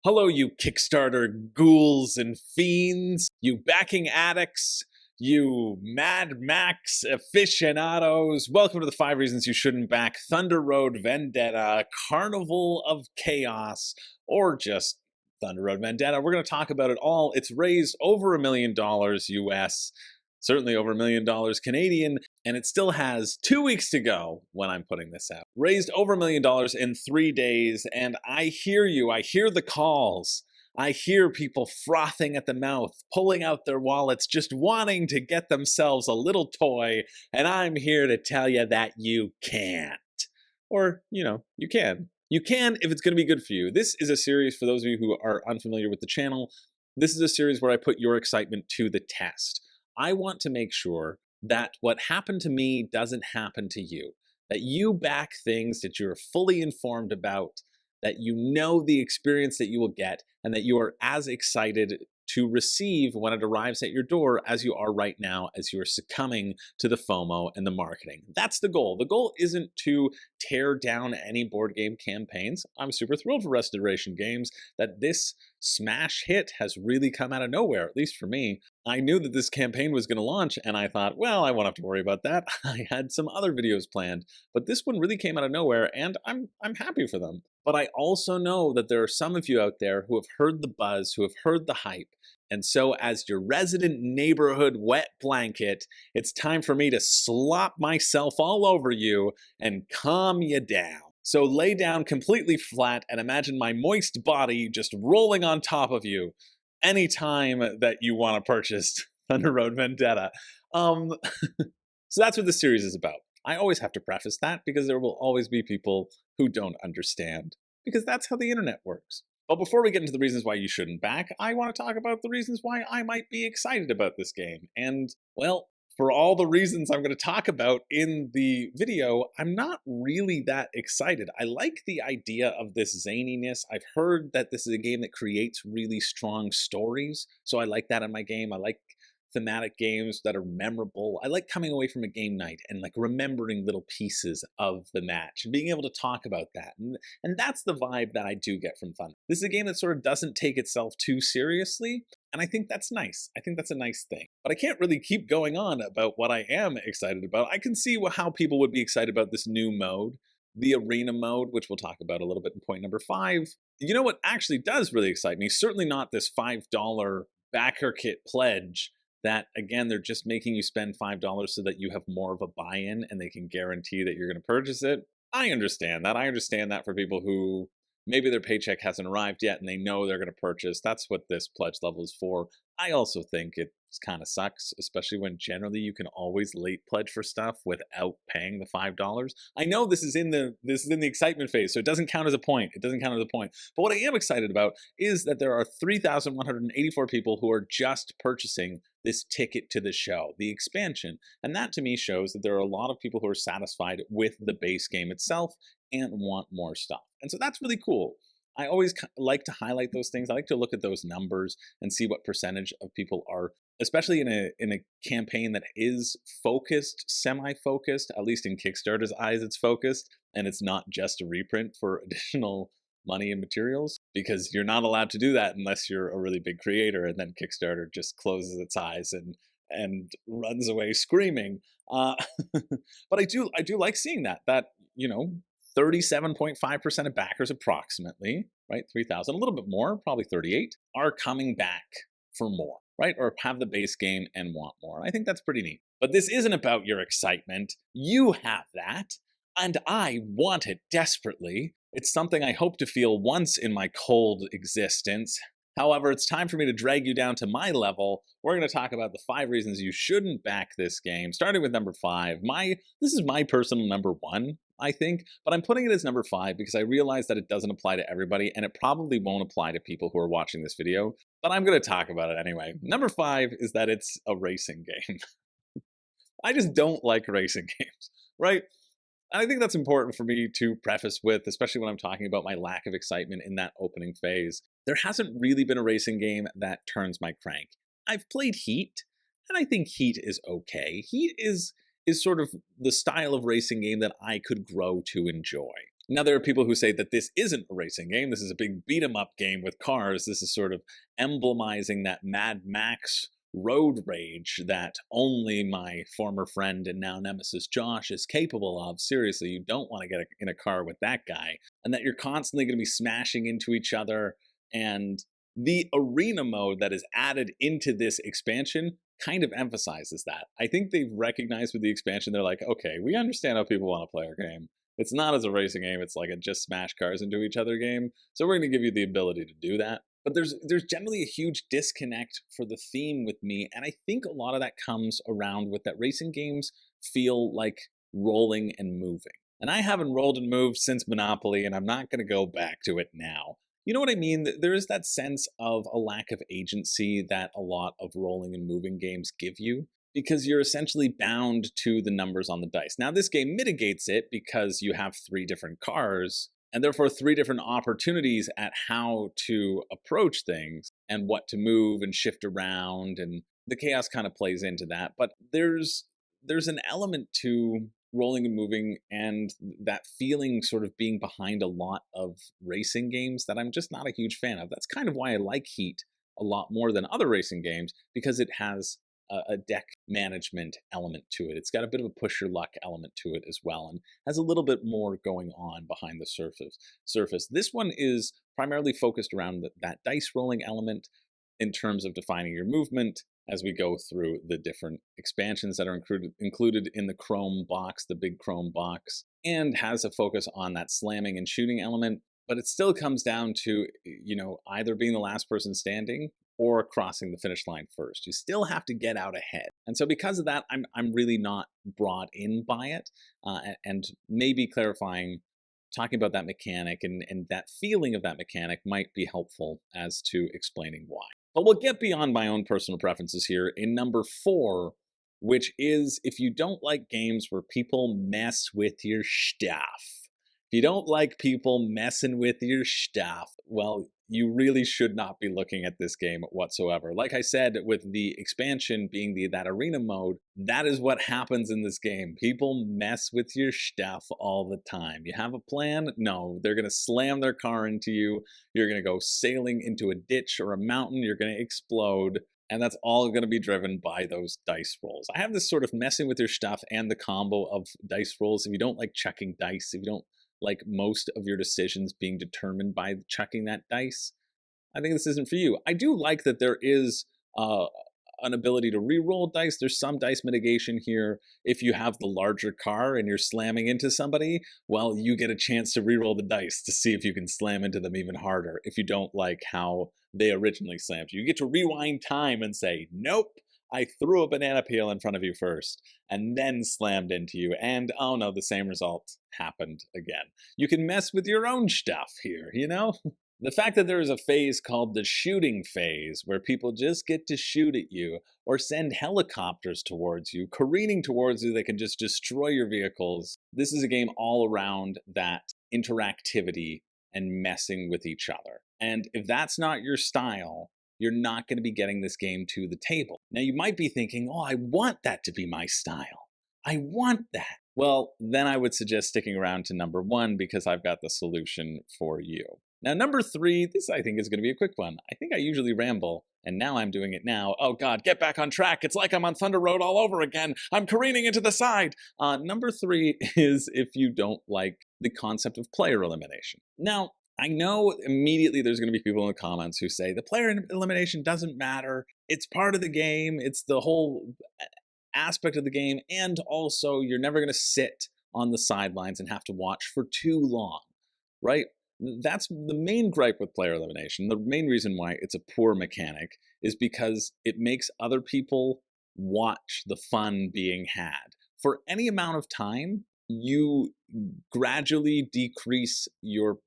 Hello, you Kickstarter ghouls and fiends, you backing addicts, you Mad Max aficionados. Welcome to the 5 Reasons You Shouldn't Back Thunder Road Vendetta, Carnival of Chaos, or just Thunder Road Vendetta. We're going to talk about it all. It's raised over $1 million US, certainly over $1 million Canadian, and it still has 2 weeks to go when I'm putting this out. Raised over $1 million in 3 days, and I hear you. I hear the calls. I hear people frothing at the mouth, pulling out their wallets, just wanting to get themselves a little toy, and I'm here to tell you that you can't. Or, you can. You can if it's going to be good for you. This is a series, for those of you who are unfamiliar with the channel, this is a series where I put your excitement to the test. I want to make sure that what happened to me doesn't happen to you, that you back things that you're fully informed about, that you know the experience that you will get, and that you are as excited to receive when it arrives at your door as you are right now, as you are succumbing to the FOMO and the marketing. That's the goal. The goal isn't to tear down any board game campaigns. I'm super thrilled for Restoration Games that this smash hit has really come out of nowhere, at least for me. I knew that this campaign was going to launch, and I thought, well, I won't have to worry about that. I had some other videos planned, but this one really came out of nowhere, and I'm happy for them. But I also know that there are some of you out there who have heard the buzz, who have heard the hype, and so as your resident neighborhood wet blanket, it's time for me to slop myself all over you and calm you down. So lay down completely flat and imagine my moist body just rolling on top of you anytime that you want to purchase Thunder Road Vendetta. So that's what this series is about. I always have to preface that because there will always be people who don't understand, because that's how the internet works. But before we get into the reasons why you shouldn't back, I want to talk about the reasons why I might be excited about this game. And, well, for all the reasons I'm going to talk about in the video, I'm not really that excited. I like the idea of this zaniness. I've heard that this is a game that creates really strong stories, so I like that in my game. I like thematic games that are memorable. I like coming away from a game night and like remembering little pieces of the match and being able to talk about that. And that's the vibe that I do get from Thunder. This is a game that sort of doesn't take itself too seriously, and I think that's nice. I think that's a nice thing. But I can't really keep going on about what I am excited about. I can see how people would be excited about this new mode, the arena mode, which we'll talk about a little bit in point number 5. You know what actually does really excite me? Certainly not this $5 backer kit pledge that, again, they're just making you spend $5 so that you have more of a buy-in and they can guarantee that you're going to purchase it. I understand that. I understand that for people who maybe their paycheck hasn't arrived yet and they know they're going to purchase. That's what this pledge level is for. I also think it kind of sucks, especially when generally you can always late pledge for stuff without paying the $5. I know this is in the excitement phase, so it doesn't count as a point. It doesn't count as a point. But what I am excited about is that there are 3,184 people who are just purchasing this ticket to the show, the expansion. And that to me shows that there are a lot of people who are satisfied with the base game itself and want more stuff. And so that's really cool. I always like to highlight those things. I like to look at those numbers and see what percentage of people are, especially in a campaign that is focused, semi-focused, at least in Kickstarter's eyes it's focused, and it's not just a reprint for additional money and materials, because you're not allowed to do that unless you're a really big creator, and then Kickstarter just closes its eyes and runs away screaming. But I do like seeing that 37.5% of backers approximately, right, 3,000, a little bit more, probably 38, are coming back for more, right, or have the base game and want more. I think that's pretty neat. But this isn't about your excitement. You have that, and I want it desperately. It's something I hope to feel once in my cold existence. However, it's time for me to drag you down to my level. We're going to talk about the 5 reasons you shouldn't back this game, starting with number 5. This is my personal number 1, I think, but I'm putting it as number 5 because I realize that it doesn't apply to everybody, and it probably won't apply to people who are watching this video, but I'm going to talk about it anyway. Number 5 is that it's a racing game. I just don't like racing games, right? And I think that's important for me to preface with, especially when I'm talking about my lack of excitement in that opening phase. There hasn't really been a racing game that turns my crank. I've played Heat, and I think Heat is okay. Heat is sort of the style of racing game that I could grow to enjoy. Now, there are people who say that this isn't a racing game. This is a big beat 'em up game with cars. This is sort of emblemizing that Mad Max road rage that only my former friend and now nemesis Josh is capable of. Seriously, you don't want to get in a car with that guy. And that you're constantly going to be smashing into each other. And the arena mode that is added into this expansion kind of emphasizes that. I think they've recognized with the expansion, they're like, okay, we understand how people want to play our game. It's not as a racing game, it's like a just smash cars into each other game. So we're going to give you the ability to do that. But there's generally a huge disconnect for the theme with me, and I think a lot of that comes around with that racing games feel like rolling and moving. And I haven't rolled and moved since Monopoly, and I'm not going to go back to it now. You know what I mean? There is that sense of a lack of agency that a lot of rolling and moving games give you, because you're essentially bound to the numbers on the dice. Now, this game mitigates it because you have 3 different cars, and therefore 3 different opportunities at how to approach things and what to move and shift around, and the chaos kind of plays into that. But there's an element to rolling and moving and that feeling sort of being behind a lot of racing games that I'm just not a huge fan of. That's kind of why I like Heat a lot more than other racing games, because it has a deck management element to it. It's got a bit of a push your luck element to it as well, and has a little bit more going on behind the surface. This one is primarily focused around that dice rolling element in terms of defining your movement as we go through the different expansions that are included in the Chrome box, the big Chrome box, and has a focus on that slamming and shooting element. But it still comes down to, either being the last person standing or crossing the finish line first. You still have to get out ahead. And so because of that, I'm really not brought in by it. And maybe talking about that mechanic and that feeling of that mechanic might be helpful as to explaining why. But we'll get beyond my own personal preferences here in number 4, which is if you don't like games where people mess with your stuff. If you don't like people messing with your stuff, well, you really should not be looking at this game whatsoever. Like I said, with the expansion being that arena mode, that is what happens in this game. People mess with your stuff all the time. You have a plan? No, they're going to slam their car into you. You're going to go sailing into a ditch or a mountain. You're going to explode. And that's all going to be driven by those dice rolls. I have this sort of messing with your stuff and the combo of dice rolls. If you don't like chucking dice, if you don't like most of your decisions being determined by chucking that dice, I think this isn't for you. I do like that there is an ability to re-roll dice. There's some dice mitigation here. If you have the larger car and you're slamming into somebody, well, you get a chance to re-roll the dice to see if you can slam into them even harder if you don't like how they originally slammed you. You get to rewind time and say, nope, I threw a banana peel in front of you first and then slammed into you, and oh no, the same result happened again. You can mess with your own stuff here, The fact that there is a phase called the shooting phase, where people just get to shoot at you or send helicopters towards you, careening towards you, they can just destroy your vehicles. This is a game all around that interactivity and messing with each other. And if that's not your style, you're not going to be getting this game to the table. Now, you might be thinking, oh, I want that to be my style. I want that. Well, then I would suggest sticking around to number 1, because I've got the solution for you. Now, number 3, this I think is going to be a quick one. I think I usually ramble, and now I'm doing it now. Oh God, get back on track. It's like I'm on Thunder Road all over again. I'm careening into the side. Number 3 is if you don't like the concept of player elimination. Now, I know immediately there's going to be people in the comments who say the player elimination doesn't matter. It's part of the game. It's the whole aspect of the game. And also, you're never going to sit on the sidelines and have to watch for too long, right? That's the main gripe with player elimination. The main reason why it's a poor mechanic is because it makes other people watch the fun being had. For any amount of time, you gradually decrease your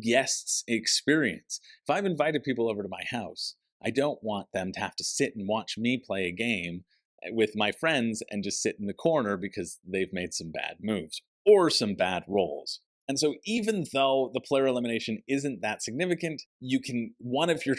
guests' experience. If I've invited people over to my house, I don't want them to have to sit and watch me play a game with my friends and just sit in the corner because they've made some bad moves or some bad rolls. And so even though the player elimination isn't that significant, one of your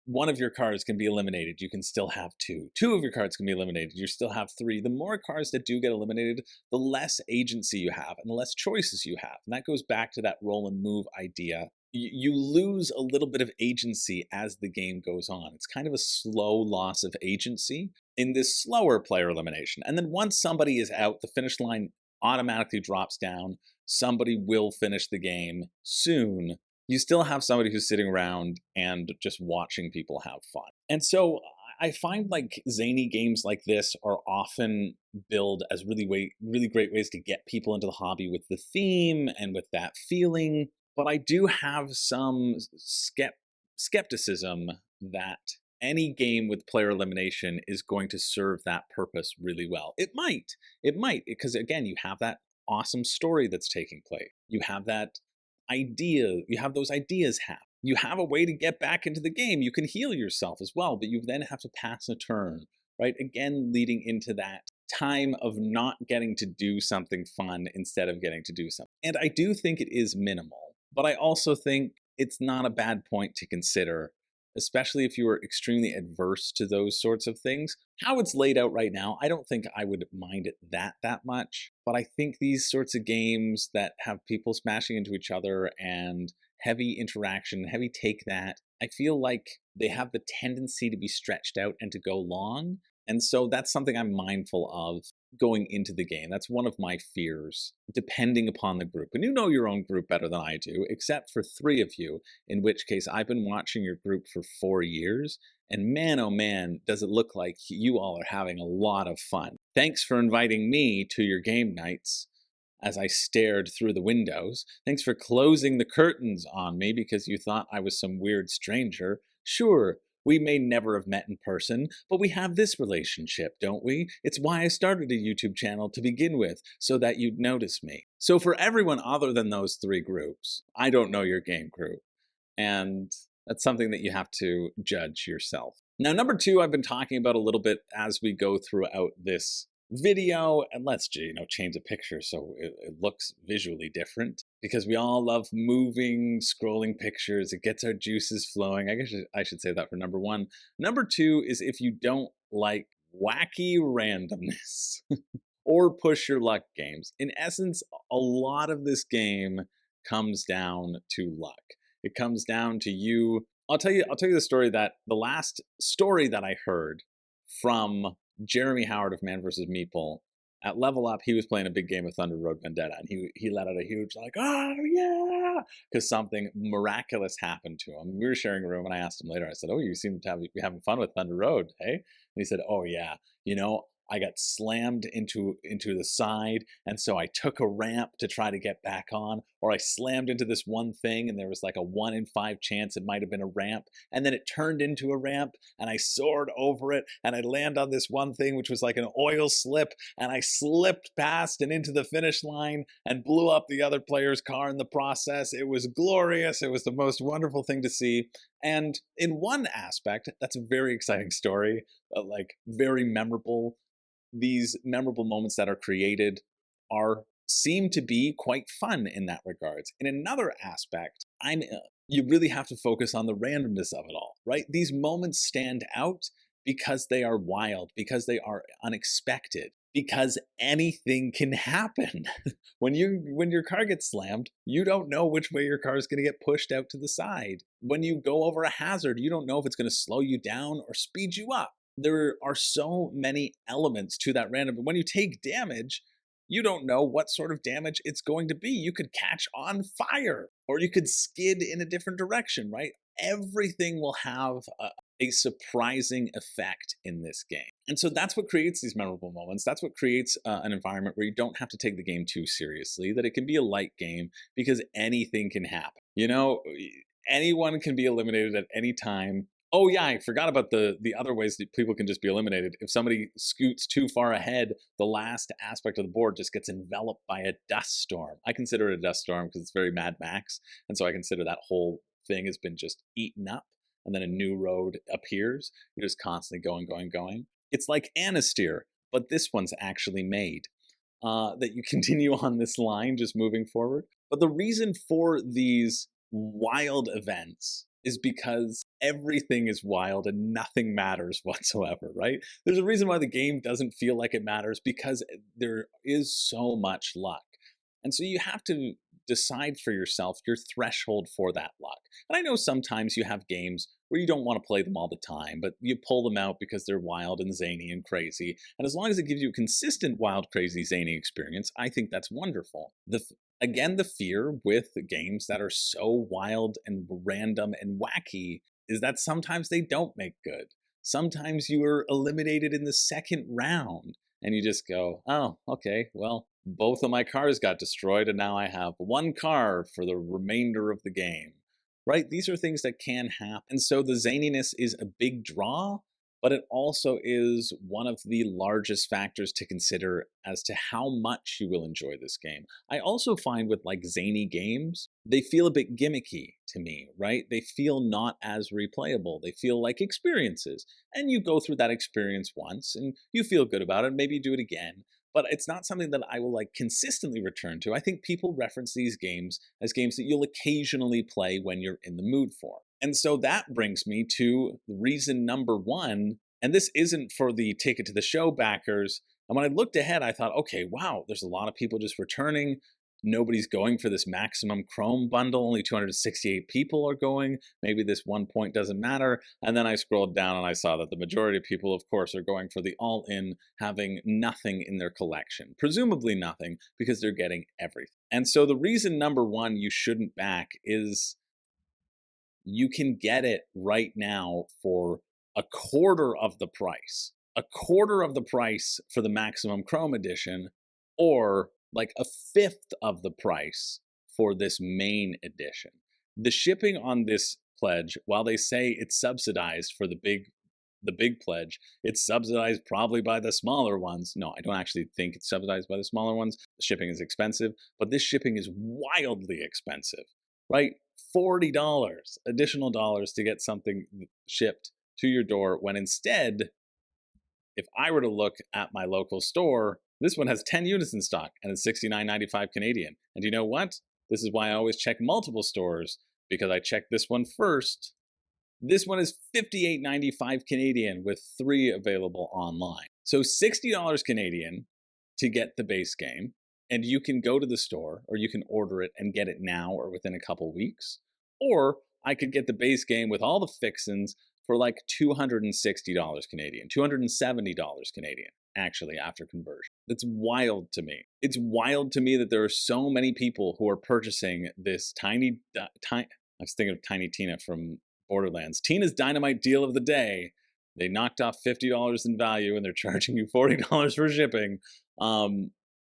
one of your cards can be eliminated, you can still have two. Two of your cards can be eliminated, you still have three. The more cards that do get eliminated, the less agency you have and the less choices you have. And that goes back to that roll and move idea. You lose a little bit of agency as the game goes on. It's kind of a slow loss of agency in this slower player elimination. And then once somebody is out, the finish line automatically drops down. Somebody will finish the game soon. You still have somebody who's sitting around and just watching people have fun. And so I find like zany games like this are often billed as really great ways to get people into the hobby with the theme and with that feeling. But I do have some skepticism that any game with player elimination is going to serve that purpose really well. It might, because again, you have that awesome story that's taking place. You have that idea, you have those ideas happen. You have a way to get back into the game. You can heal yourself as well, but you then have to pass a turn, right? Again, leading into that time of not getting to do something fun instead of getting to do something. And I do think it is minimal, but I also think it's not a bad point to consider, especially if you are extremely adverse to those sorts of things. How it's laid out right now, I don't think I would mind it that much, but I think these sorts of games that have people smashing into each other and heavy interaction, heavy take that, I feel like they have the tendency to be stretched out and to go long. And so that's something I'm mindful of going into the game. That's one of my fears, depending upon the group. And you know your own group better than I do, except for 3 of you, in which case I've been watching your group for 4 years, and man, oh man, does it look like you all are having a lot of fun. Thanks for inviting me to your game nights as I stared through the windows. Thanks for closing the curtains on me because you thought I was some weird stranger. Sure, we may never have met in person, but we have this relationship, don't we? It's why I started a YouTube channel to begin with, so that you'd notice me. So for everyone other than those 3 groups, I don't know your game group. And that's something that you have to judge yourself. Now, number 2, I've been talking about a little bit as we go throughout this video, and let's change the picture so it looks visually different, because we all love moving, scrolling pictures. It gets our juices flowing. I guess I should say that for number 1. Number 2 is if you don't like wacky randomness or push your luck games. In essence, a lot of this game comes down to luck. It comes down to you. I'll tell you the story that the last story that I heard from Jeremy Howard of Man vs. Meeple. At Level Up, he was playing a big game of Thunder Road Vendetta, and he let out a huge like, oh yeah, because something miraculous happened to him. We were sharing a room, and I asked him later, I said, oh, you seem to be having fun with Thunder Road, hey? And he said, oh yeah, I got slammed into the side, and so I took a ramp to try to get back on, or I slammed into this one thing, and there was like a 1 in 5 chance it might have been a ramp, and then it turned into a ramp, and I soared over it, and I land on this one thing, which was like an oil slip, and I slipped past and into the finish line, and blew up the other player's car in the process. It was glorious. It was the most wonderful thing to see. And in one aspect, that's a very exciting story, like very memorable. These memorable moments that are created seem to be quite fun in that regards. In another aspect, you really have to focus on the randomness of it all, right? These moments stand out because they are wild, because they are unexpected, because anything can happen. When your car gets slammed, you don't know which way your car is going to get pushed out to the side. When you go over a hazard, you don't know if it's going to slow you down or speed you up. There are so many elements to that random. But when you take damage, you don't know what sort of damage it's going to be. You could catch on fire, or you could skid in a different direction, right? Everything will have a surprising effect in this game. And so that's what creates these memorable moments. That's what creates an environment where you don't have to take the game too seriously, that it can be a light game because anything can happen. Anyone can be eliminated at any time. Oh yeah, I forgot about the other ways that people can just be eliminated. If somebody scoots too far ahead, the last aspect of the board just gets enveloped by a dust storm. I consider it a dust storm because it's very Mad Max, and so I consider that whole thing has been just eaten up, and then a new road appears. You're just constantly going. It's like Anasteer, but this one's actually made. That you continue on this line, just moving forward. But the reason for these wild events is because everything is wild and nothing matters whatsoever, right? There's a reason why the game doesn't feel like it matters, because there is so much luck. And so you have to decide for yourself your threshold for that luck. And I know sometimes you have games where you don't want to play them all the time, but you pull them out because they're wild and zany and crazy. And as long as it gives you a consistent wild, crazy, zany experience, I think that's wonderful. Again, the fear with games that are so wild and random and wacky is that sometimes they don't make good. Sometimes you are eliminated in the second round and you just go, oh, okay, well, both of my cars got destroyed and now I have one car for the remainder of the game. Right? These are things that can happen. And so the zaniness is a big draw, but it also is one of the largest factors to consider as to how much you will enjoy this game. I also find with like zany games, they feel a bit gimmicky to me, right? They feel not as replayable. They feel like experiences. And you go through that experience once and you feel good about it, maybe you do it again. But it's not something that I will like consistently return to. I think people reference these games as games that you'll occasionally play when you're in the mood for. And so that brings me to reason number one, and this isn't for the Ticket to the Show backers. And when I looked ahead, I thought, okay, wow, there's a lot of people just returning. Nobody's going for this maximum Chrome bundle. Only 268 people are going. Maybe this 1 point doesn't matter. And then I scrolled down and I saw that the majority of people, of course, are going for the all-in, having nothing in their collection. Presumably nothing, because they're getting everything. And so the reason number one you shouldn't back is you can get it right now for a quarter of the price. A quarter of the price for the Maximum Chrome edition, or like a fifth of the price for this main edition. The shipping on this pledge, while they say it's subsidized for the big pledge, it's subsidized probably by the smaller ones. No, I don't actually think it's subsidized by the smaller ones. The shipping is expensive, but this shipping is wildly expensive, right? $40 additional dollars to get something shipped to your door, when instead, if I were to look at my local store, this one has 10 units in stock and it's $69.95 Canadian. And you know what? This is why I always check multiple stores, because I check this one first. This one is $58.95 Canadian with 3 available online. So $60 Canadian to get the base game, and you can go to the store or you can order it and get it now or within a couple weeks. Or I could get the base game with all the fixins for like $260 Canadian, $270 Canadian, actually, after conversion. That's wild to me. It's wild to me that there are so many people who are purchasing this I was thinking of Tiny Tina from Borderlands. Tina's Dynamite deal of the day. They knocked off $50 in value and they're charging you $40 for shipping.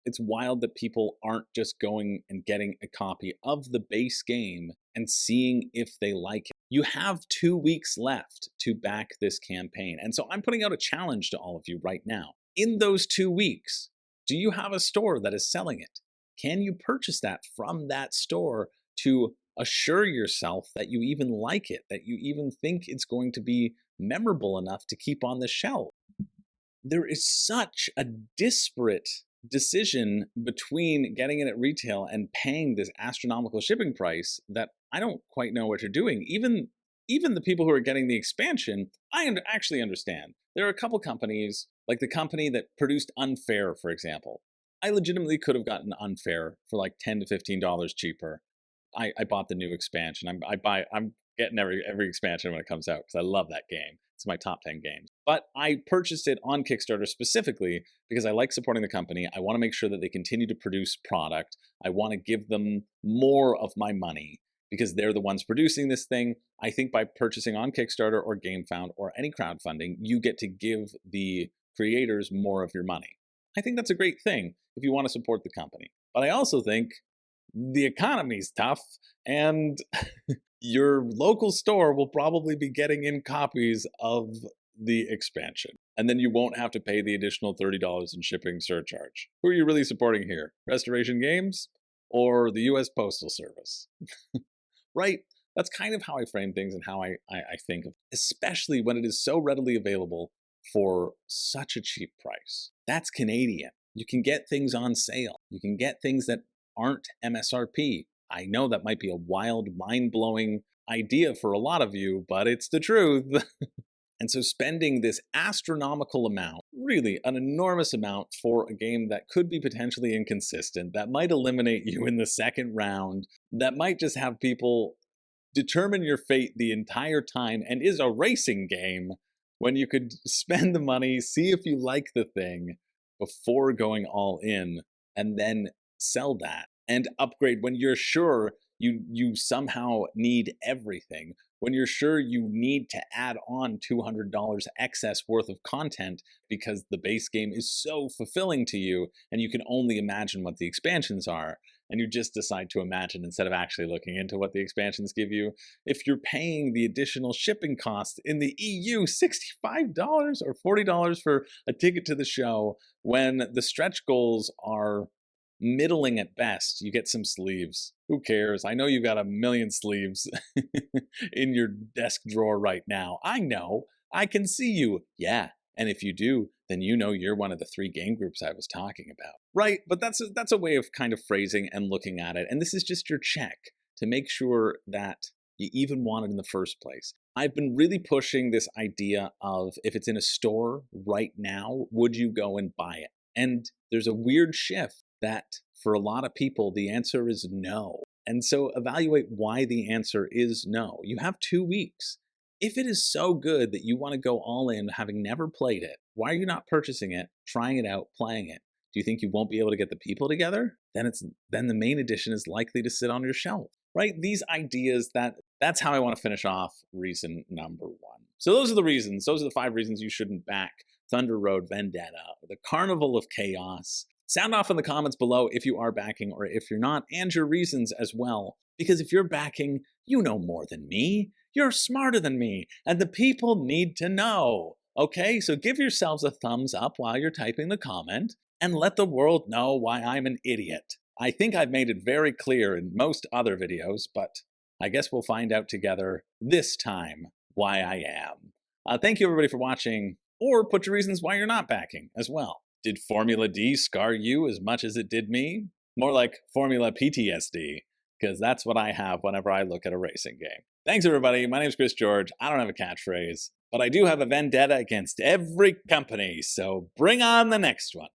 It's wild that people aren't just going and getting a copy of the base game and seeing if they like it. You have 2 weeks left to back this campaign. And so I'm putting out a challenge to all of you right now. In those 2 weeks, do you have a store that is selling it? Can you purchase that from that store to assure yourself that you even like it, that you even think it's going to be memorable enough to keep on the shelf? There is such a disparate decision between getting it at retail and paying this astronomical shipping price that I don't quite know what you're doing. Even the people who are getting the expansion, I actually understand. There are a couple companies, like the company that produced Unfair, for example. I legitimately could have gotten Unfair for like $10 to $15 cheaper. I bought the new expansion. I'm getting every expansion when it comes out because I love that game. It's my top 10 games. But I purchased it on Kickstarter specifically because I like supporting the company. I want to make sure that they continue to produce product. I want to give them more of my money because they're the ones producing this thing. I think by purchasing on Kickstarter or GameFound or any crowdfunding, you get to give the creators more of your money. I think that's a great thing if you want to support the company. But I also think the economy's tough, and your local store will probably be getting in copies of the expansion. And then you won't have to pay the additional $30 in shipping surcharge. Who are you really supporting here? Restoration Games or the US Postal Service? Right? That's kind of how I frame things and how I think of it, especially when it is so readily available for such a cheap price. That's Canadian. You can get things on sale. You can get things that aren't MSRP. I know that might be a wild, mind-blowing idea for a lot of you, but it's the truth. And so spending this astronomical amount, really an enormous amount, for a game that could be potentially inconsistent, that might eliminate you in the second round, that might just have people determine your fate the entire time, and is a racing game, when you could spend the money, see if you like the thing before going all in, and then sell that and upgrade when you're sure you somehow need everything, when you're sure you need to add on $200 excess worth of content because the base game is so fulfilling to you and you can only imagine what the expansions are, and you just decide to imagine instead of actually looking into what the expansions give you. If you're paying the additional shipping cost in the EU, $65 or $40 for a ticket to the show, when the stretch goals are middling at best, you get some sleeves. Who cares? I know you got a million sleeves in your desk drawer right now. I know. I can see you. Yeah. And if you do, then you know you're one of the 3 game groups I was talking about. Right? But that's a way of kind of phrasing and looking at it. And this is just your check to make sure that you even want it in the first place. I've been really pushing this idea of, if it's in a store right now, would you go and buy it? And there's a weird shift that for a lot of people, the answer is no. And so evaluate why the answer is no. You have 2 weeks. If it is so good that you want to go all in, having never played it, why are you not purchasing it, trying it out, playing it? Do you think you won't be able to get the people together? Then the main edition is likely to sit on your shelf, right? These ideas, that's how I want to finish off reason number 1. So those are the reasons. Those are the 5 reasons you shouldn't back Thunder Road Vendetta, the Carnival of Chaos. Sound off in the comments below if you are backing or if you're not, and your reasons as well. Because if you're backing, you know more than me. You're smarter than me, and the people need to know. Okay, so give yourselves a thumbs up while you're typing the comment, and let the world know why I'm an idiot. I think I've made it very clear in most other videos, but I guess we'll find out together this time why I am. Thank you everybody for watching, or put your reasons why you're not backing as well. Did Formula D scar you as much as it did me? More like Formula PTSD, because that's what I have whenever I look at a racing game. Thanks everybody, my name's Chris George. I don't have a catchphrase, but I do have a vendetta against every company, so bring on the next one.